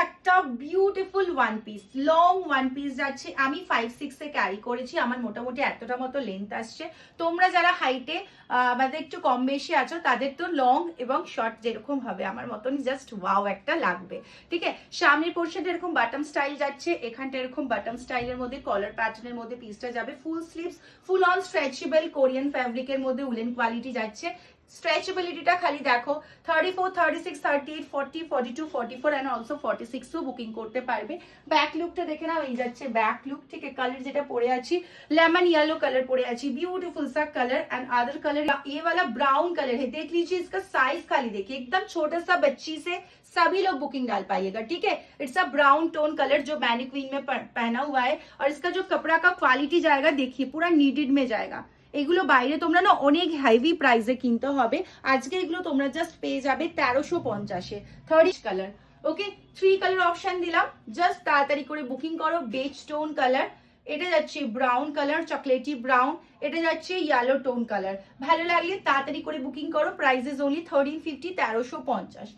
একটা beautiful one piece, long one piece যাচ্ছে। আমি 5-6 ক্যারি করেছি, আমার মোটামুটি এতটা মতো লেন্থ আসছে। তোমরা যারা হাইটে আমাদের একটু কম বেশি আছো তাদের তো লং এবং শর্ট যেরকম হবে আমার মতন জাস্ট ওয়াও একটা লাগবে। ঠিক আছে, সামনের পোর্শনটা এরকম বাটম স্টাইল যাচ্ছে, এখানটা এরকম বাটম স্টাইলের মধ্যে কলার প্যাটার্নের মধ্যে পিসটা যাবে। Full sleeves, full on stretchable Korean ফ্যাব্রিকের মধ্যে উলেন কোয়ালিটি যাচ্ছে। স্ট্রেচেবিলিটিটা খালি দেখো, 34, 36, 38, 40, 42, 44 এন্ড অলসো 46 ও বুকিং করতে পারবে। ব্যাক লুকটা দেখে নাও, এই যাচ্ছে ব্যাক লুক। ঠিক আছে, কালার যেটা পরে আছি लेमन येलो कलर पड़े अच्छी, ब्यूटीफुल सा कलर एंड अदर कलर ये वाला ब्राउन कलर है। देख लीजिए इसका साइज खाली देखिए, एकदम छोटा सा बच्ची से सभी लोग बुकिंग डाल पाइएगा। ठीक है, it's a brown tone colour जो मैनिक्वीन में पहना हुआ है, और इसका जो कपड़ा का क्वालिटी जाएगा देखिए पूरा नीडेड में जाएगा। এগুলো বাইরে তোমরা না অনেক হেভি প্রাইসে কিনতে হবে, আজকে এগুলো তোমরা জাস্ট পেয়ে যাবে 1350-এ। 30 কালার, ওকে 3 কালার অপশন দিলাম, জাস্ট তাড়াতাড়ি করে বুকিং করো। বেজ টোন কালার, এটা যাচ্ছে ব্রাউন কালার, চকলেটি ব্রাউন, এটা যাচ্ছে ইয়েলো টোন কালার। ভালো লাগলে তাড়াতাড়ি করে বুকিং করো। Price is only 1350, 1350।